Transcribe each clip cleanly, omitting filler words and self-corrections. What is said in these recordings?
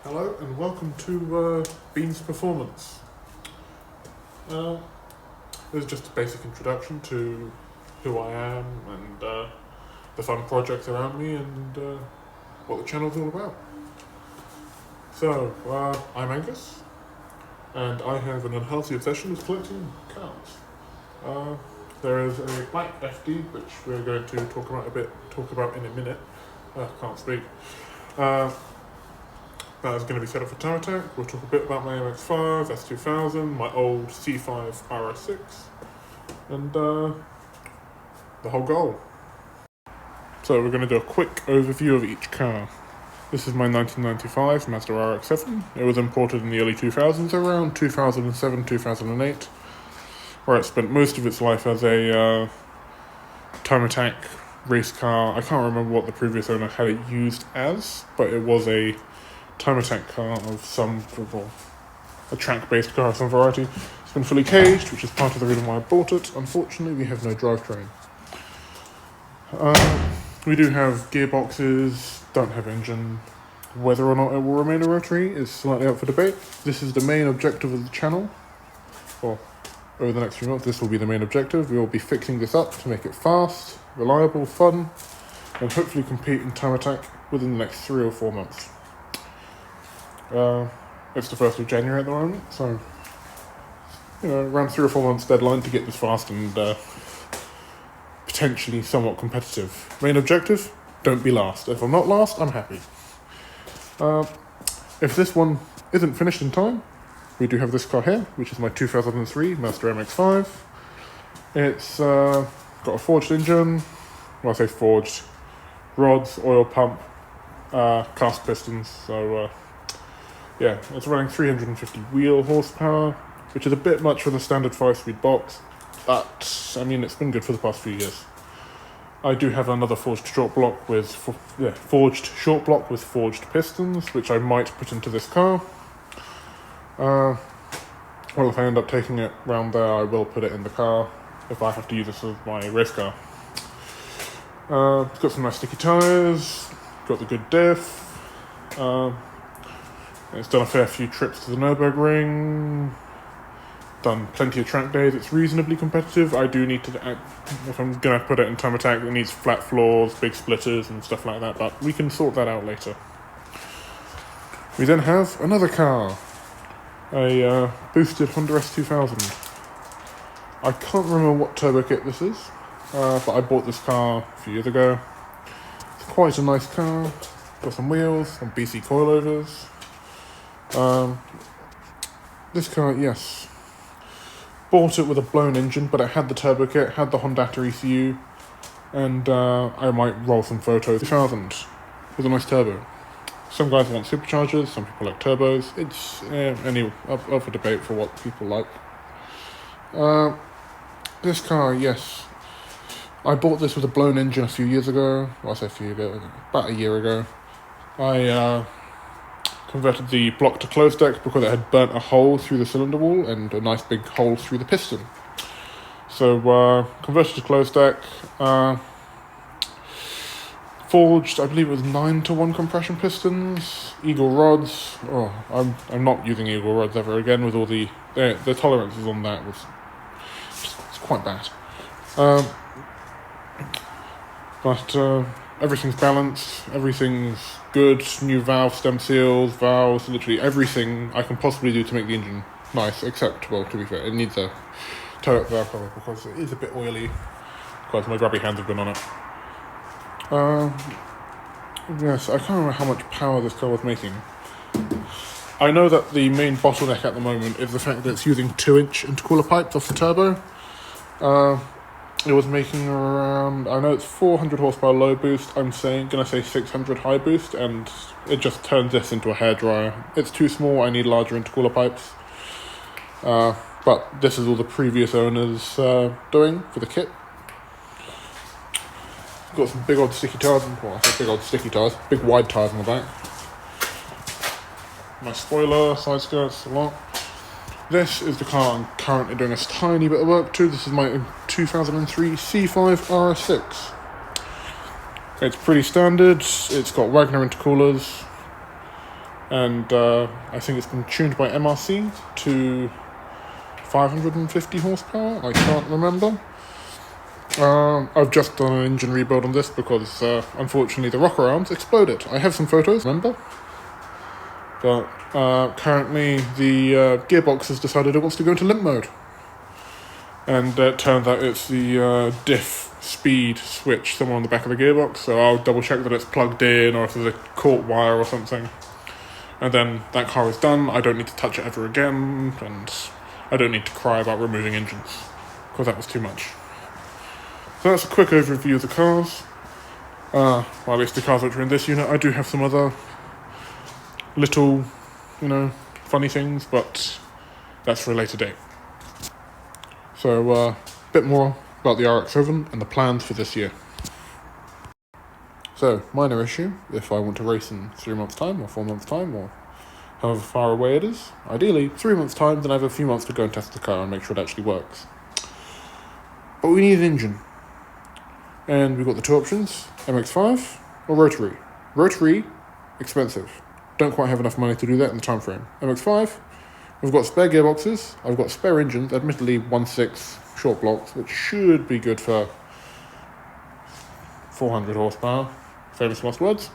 Hello and welcome to Beanz Performance. This is just a basic introduction to who I am and the fun projects around me and what the channel's all about. So, I'm Angus and I have an unhealthy obsession with collecting cars. There is a black FD which we're going to talk about in a minute. Can't speak. That is going to be set up for Time Attack. We'll talk a bit about my MX-5, S2000, my old C5 RS6, and the whole goal. So we're going to do a quick overview of each car. This is my 1995 Mazda RX-7. It was imported in the early 2000s, around 2007-2008, where it spent most of its life as a Time Attack race car. I can't remember what the previous owner had it used as, but it was a Time Attack car of some, or a track-based car of some variety. It's been fully caged, which is part of the reason why I bought it. Unfortunately, we have no drivetrain. We do have gearboxes, don't have engine. Whether or not it will remain a rotary is slightly up for debate. This is the main objective of the channel. Well, over the next few months, this will be the main objective. We will be fixing this up to make it fast, reliable, fun, and hopefully compete in Time Attack within the next 3 or 4 months. It's the 1st of January at the moment, so, around 3 or 4 months deadline to get this fast and potentially somewhat competitive. Main objective, don't be last. If I'm not last, I'm happy. If this one isn't finished in time, we do have this car here, which is my 2003 Mazda MX-5. It's got a forged engine, well I say forged, rods, oil pump, cast pistons, so yeah, it's running 350 wheel horsepower, which is a bit much for the standard 5-speed box, but, I mean, it's been good for the past few years. I do have another forged short block with forged pistons, which I might put into this car. Well, if I end up taking it round there, I will put it in the car, if I have to use this as my race car. It's got some nice sticky tyres, got the good diff, it's done a fair few trips to the Nürburgring, done plenty of track days. It's reasonably competitive. I do need to, if I'm going to put it in Time Attack, it needs flat floors, big splitters and stuff like that, but we can sort that out later. We then have another car, a boosted Honda S2000. I can't remember what turbo kit this is, but I bought this car a few years ago. It's quite a nice car, got some wheels, some BC coilovers. This car, yes, bought it with a blown engine, but it had the turbo kit, had the Hondata ECU, and I might roll some photos. 2000 with a nice turbo. Some guys want superchargers, some people like turbos. It's up for debate for what people like. This car, yes, I bought this with a blown engine a few years ago. Well, I say a few years ago, about a year ago. I converted the block to closed deck because it had burnt a hole through the cylinder wall and a nice big hole through the piston. So converted to closed deck, forged, I believe it was 9-to-1 compression pistons, Eagle rods. Oh, I'm not using Eagle rods ever again with all the tolerances on that was it's quite bad. But everything's balanced, everything's good, new valve, stem seals, valves, literally everything I can possibly do to make the engine nice, acceptable, to be fair. It needs a toe-up valve cover because it is a bit oily, because my grubby hands have been on it. Yes, I can't remember how much power this car was making. I know that the main bottleneck at the moment is the fact that it's using 2-inch intercooler pipes off the turbo. It was making around, I know it's 400 horsepower low boost, I'm gonna say 600 high boost, and it just turns this into a hairdryer. It's too small, I need larger intercooler pipes. But this is all the previous owners doing for the kit. Got some big old sticky tires, well I say big old sticky tires, big wide tires on the back. My spoiler, side skirts, a lot. This is the car I'm currently doing a tiny bit of work to. This is my 2003 C5 RS6. It's pretty standard. It's got Wagner intercoolers. and I think it's been tuned by MRC to 550 horsepower. I can't remember. I've just done an engine rebuild on this because unfortunately the rocker arms exploded. I have some photos, remember? But currently the gearbox has decided it wants to go into limp mode. And it turns out it's the diff speed switch somewhere on the back of the gearbox, so I'll double check that it's plugged in or if there's a caught wire or something. And then that car is done, I don't need to touch it ever again, and I don't need to cry about removing engines, because that was too much. So that's a quick overview of the cars. Well, at least the cars which are in this unit. I do have some other little, funny things, but that's for a later date. So, a bit more about the RX-7 and the plans for this year. So, minor issue, if I want to race in 3 months' time, or 4 months' time, or however far away it is. Ideally, 3 months' time, then I have a few months to go and test the car and make sure it actually works. But we need an engine. And we've got the two options, MX-5 or rotary. Rotary, expensive. Don't quite have enough money to do that in the time frame. MX-5, we've got spare gearboxes, I've got spare engines, admittedly 1.6 short blocks, which should be good for 400 horsepower, famous last words.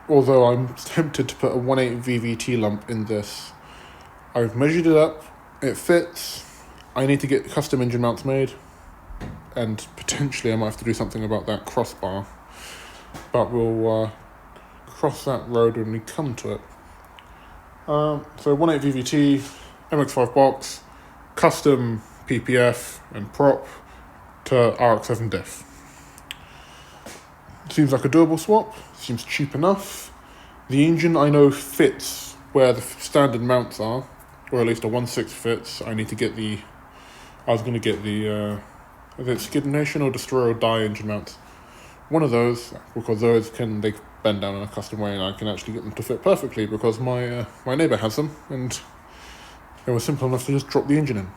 Although I'm tempted to put a 1.8 VVT lump in this. I've measured it up, it fits, I need to get custom engine mounts made, and potentially I might have to do something about that crossbar, but we'll cross that road when we come to it. So 1.8 VVT, MX-5 box, custom PPF and prop to RX-7 diff. Seems like a doable swap, seems cheap enough. The engine I know fits where the standard mounts are, or at least a 1.6 fits. I was going to get the, is it Skid Nation or Destroy or Die engine mounts? One of those, because those they bend down in a custom way and I can actually get them to fit perfectly because my neighbour has them and it was simple enough to just drop the engine in.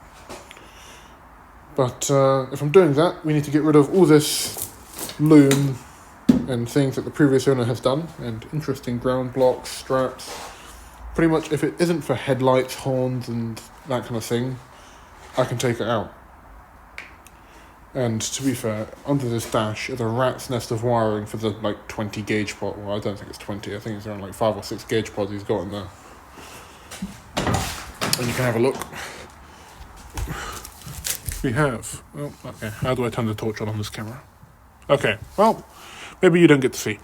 But if I'm doing that, we need to get rid of all this loom and things that the previous owner has done, and interesting ground blocks, straps. Pretty much if it isn't for headlights, horns and that kind of thing, I can take it out. And to be fair, under this dash is a rat's nest of wiring for the 20 gauge pod. Well, I don't think it's 20, I think it's around 5 or 6 gauge pods he's got in there. And you can have a look. We have, okay, how do I turn the torch on this camera? Okay, well, maybe you don't get to see.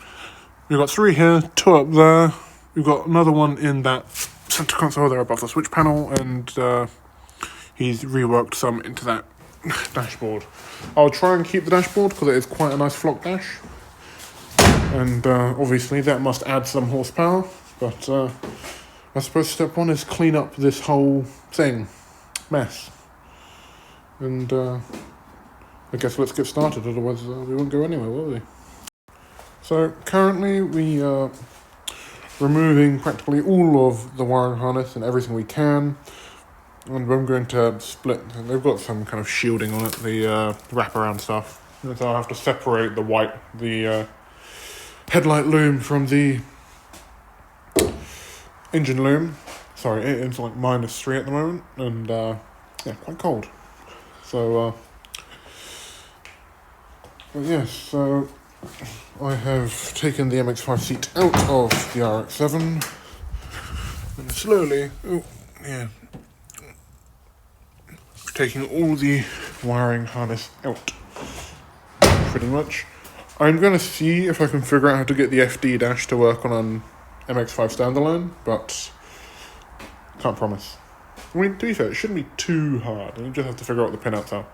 We've got 3 here, 2 up there. We've got another one in that center console there above the switch panel, and he's reworked some into that dashboard. I'll try and keep the dashboard because it is quite a nice flock dash, and obviously that must add some horsepower, but I suppose step 1 is clean up this whole mess, and I guess let's get started, otherwise we won't go anywhere, will we? So currently we are removing practically all of the wiring harness and everything we can. And I'm going to split, they've got some kind of shielding on it, the wraparound stuff. And so I'll have to separate the headlight loom from the engine loom. Sorry, it's -3 at the moment, and yeah, quite cold. So, yes, so I have taken the MX-5 seat out of the RX-7, and slowly, taking all the wiring harness out, pretty much. I'm going to see if I can figure out how to get the FD dash to work on an MX-5 standalone, but can't promise. I mean, to be fair, it shouldn't be too hard, you just have to figure out what the pinouts are.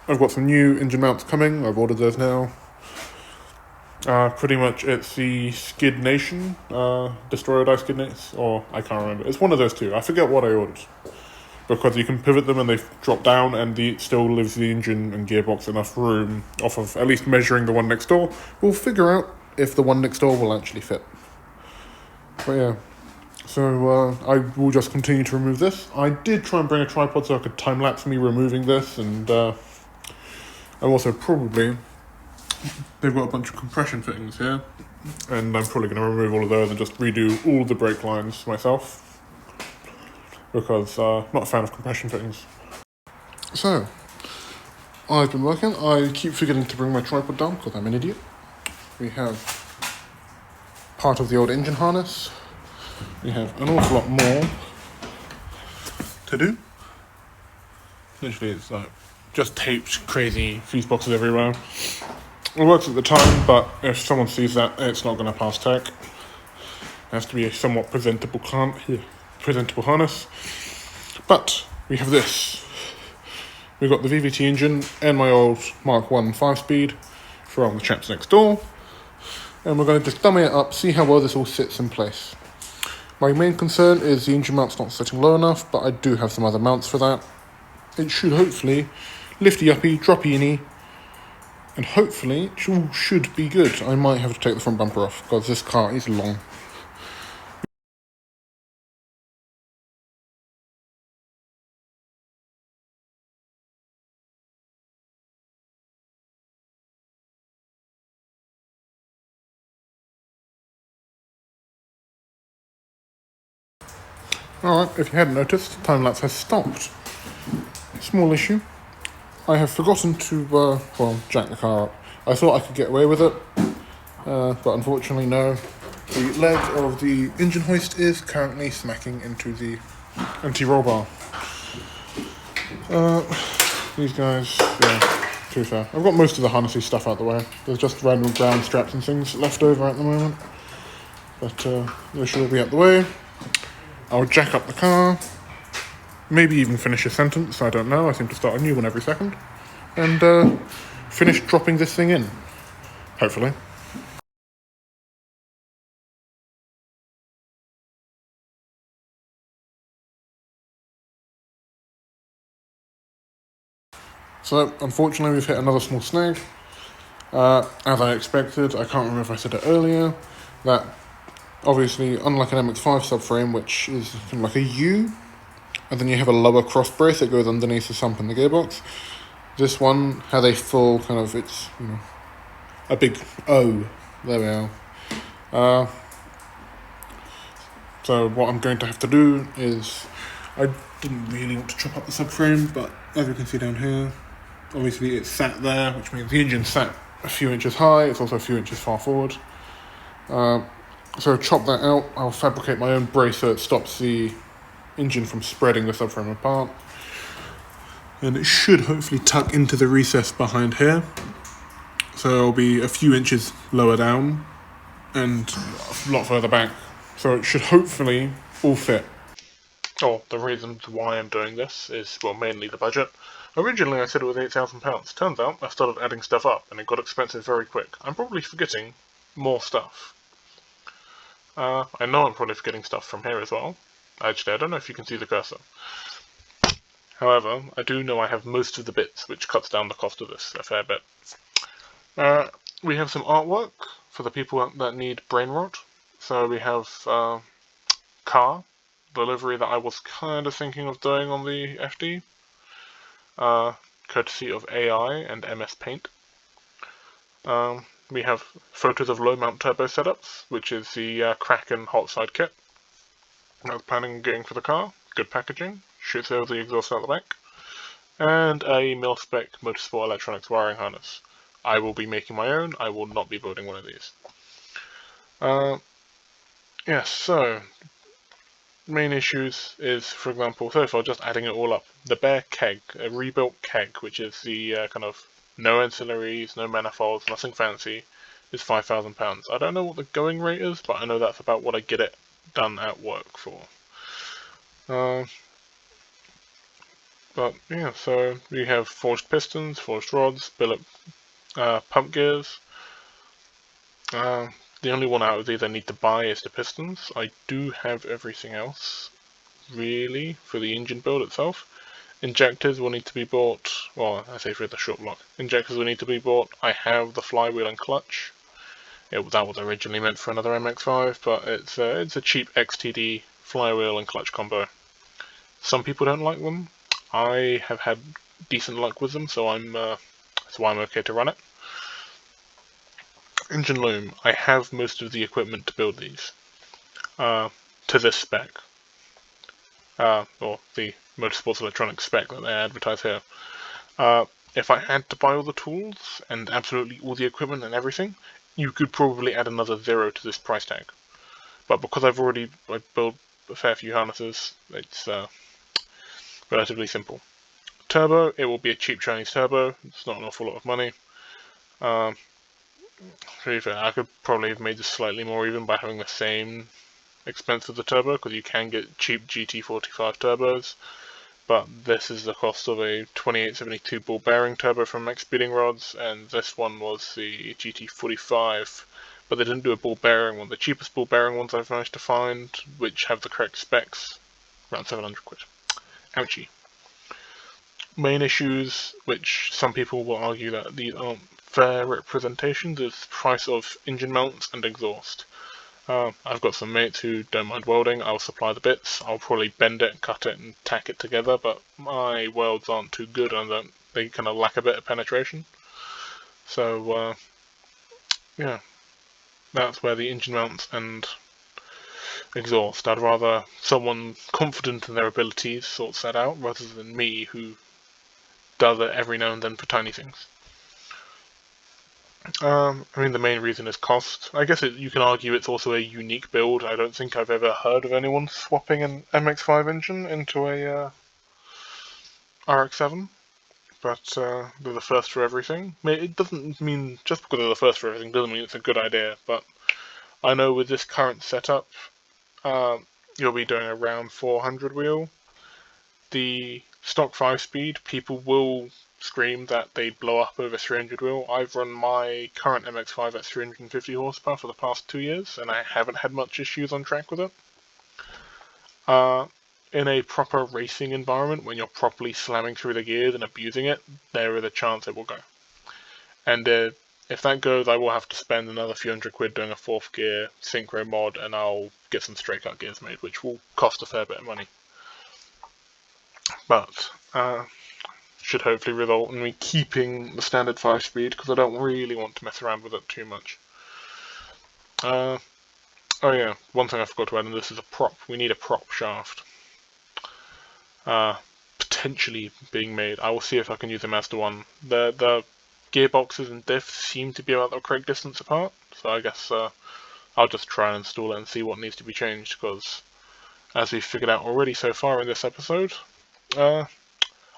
I've got some new engine mounts coming, I've ordered those now. Pretty much it's the Skid Nation, Destroy or Die Skid Nation, or I can't remember. It's one of those two. I forget what I ordered. Because you can pivot them and they drop down, and it still leaves the engine and gearbox enough room off of at least measuring the one next door. We'll figure out if the one next door will actually fit. But yeah, so I will just continue to remove this. I did try and bring a tripod so I could time-lapse me removing this, and I'm also probably they've got a bunch of compression fittings here, and I'm probably going to remove all of those and just redo all the brake lines myself, because I'm not a fan of compression fittings. So, I've been working. I keep forgetting to bring my tripod down because I'm an idiot. We have part of the old engine harness. We have an awful lot more to do. Literally, it's like just taped crazy fuse boxes everywhere. It works at the time, but if someone sees that, it's not going to pass tech. It has to be a somewhat presentable harness. But we have this. We've got the VVT engine and my old Mark 1 5-speed from the chaps next door. And we're going to just dummy it up, see how well this all sits in place. My main concern is the engine mount's not sitting low enough, but I do have some other mounts for that. It should hopefully lifty uppy, droppy inny, and hopefully it all should be good. I might have to take the front bumper off because this car is long. Alright, if you hadn't noticed, time lapse has stopped. Small issue. I have forgotten to, jack the car up. I thought I could get away with it, but unfortunately no. The leg of the engine hoist is currently smacking into the anti-roll bar. These guys, yeah, too fair. I've got most of the harnessy stuff out the way. There's just random ground straps and things left over at the moment. But they should all be out the way. I'll jack up the car. Maybe even finish a sentence, I don't know. I seem to start a new one every second. And finish dropping this thing in. Hopefully. So, unfortunately, we've hit another small snag. As I expected, I can't remember if I said it earlier, that obviously, unlike an MX-5 subframe, which is kind of like a U, and then you have a lower cross brace that goes underneath the sump in the gearbox, this one had a full kind of, it's, a big O. There we are. So what I'm going to have to do is, I didn't really want to chop up the subframe, but as you can see down here, obviously it's sat there, which means the engine's sat a few inches high, it's also a few inches far forward. So chop that out, I'll fabricate my own brace so it stops the engine from spreading the subframe apart. And it should hopefully tuck into the recess behind here. So it'll be a few inches lower down and a lot further back. So it should hopefully all fit. Oh, the reason why I'm doing this is, well, mainly the budget. Originally I said it was £8,000. Turns out I started adding stuff up and it got expensive very quick. I'm probably forgetting more stuff. I know I'm probably forgetting stuff from here as well. Actually, I don't know if you can see the cursor. However, I do know I have most of the bits, which cuts down the cost of this a fair bit. We have some artwork for the people that need brain rot. So we have car, the livery that I was kind of thinking of doing on the FD, courtesy of AI and MS Paint. We have photos of low mount turbo setups, which is the Kraken hot side kit I was planning on getting for the car. Good packaging, shoots over the exhaust out the back. And a mil-spec motorsport electronics wiring harness. I will be making my own, I will not be building one of these. Yes, so main issues is, for example, so far just adding it all up. The bare keg, a rebuilt keg, which is the kind of no ancillaries, no manifolds, nothing fancy, is £5,000. I don't know what the going rate is, but I know that's about what I get it done at work for. But yeah, so we have forged pistons, forged rods, billet pump gears. The only one out of these I need to buy is the pistons. I do have everything else, really, for the engine build itself. Injectors will need to be bought, well, I say for the short block. Injectors will need to be bought. I have the flywheel and clutch. That was originally meant for another MX-5, but it's a cheap XTD flywheel and clutch combo. Some people don't like them. I have had decent luck with them, so that's why I'm okay to run it. Engine loom. I have most of the equipment to build these. To this spec. Or the Motorsports Electronics spec that they advertise here. If I had to buy all the tools and absolutely all the equipment and everything, you could probably add another 0 to this price tag. But because I've built a fair few harnesses, it's relatively simple. Turbo, it will be a cheap Chinese turbo. It's not an awful lot of money. To be fair, I could probably have made this slightly more even by having the same expense of the turbo, because you can get cheap GT45 turbos. But this is the cost of a 2872 ball bearing turbo from Max Speeding Rods, and this one was the GT45, but they didn't do a ball bearing one. The cheapest ball bearing ones I've managed to find, which have the correct specs, around 700 quid. Ouchie. Main issues, which some people will argue that these aren't fair representations, is price of engine mounts and exhaust. I've got some mates who don't mind welding. I'll supply the bits. I'll probably bend it, cut it, and tack it together, but my welds aren't too good and they kind of lack a bit of penetration. So, yeah, that's where the engine mounts and exhaust. I'd rather someone confident in their abilities sorts that out, rather than me, who does it every now and then for tiny things. I mean, the main reason is cost. I guess you can argue it's also a unique build. I don't think I've ever heard of anyone swapping an MX-5 engine into a RX-7, but they're the first for everything. It doesn't mean, just because they're the first for everything doesn't mean it's a good idea, but I know with this current setup, you'll be doing around 400 wheel. The stock 5-speed, people will scream that they blow up over 300 wheel. I've run my current MX-5 at 350 horsepower for the past 2 years, and I haven't had much issues on track with it. In a proper racing environment, when you're properly slamming through the gears and abusing it, there is a chance it will go. And if that goes, I will have to spend another few hundred quid doing a 4th gear synchro mod, and I'll get some straight cut gears made, which will cost a fair bit of money. But should hopefully result in me keeping the standard 5-speed, because I don't really want to mess around with it too much. Oh yeah, one thing I forgot to add, and this is a prop. We need a prop shaft. Potentially being made. I will see if I can use a Mazda 1. The gearboxes and diffs seem to be about the correct distance apart, so I guess I'll just try and install it and see what needs to be changed, because as we've figured out already so far in this episode,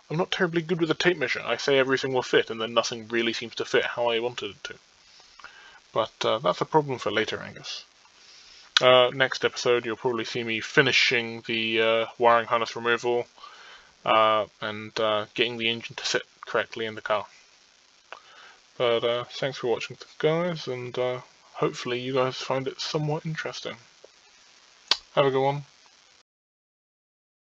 I'm not terribly good with a tape measure. I say everything will fit, and then nothing really seems to fit how I wanted it to. But that's a problem for later, I guess. Next episode, you'll probably see me finishing the wiring harness removal and getting the engine to sit correctly in the car. But thanks for watching, guys, and hopefully you guys find it somewhat interesting. Have a good one.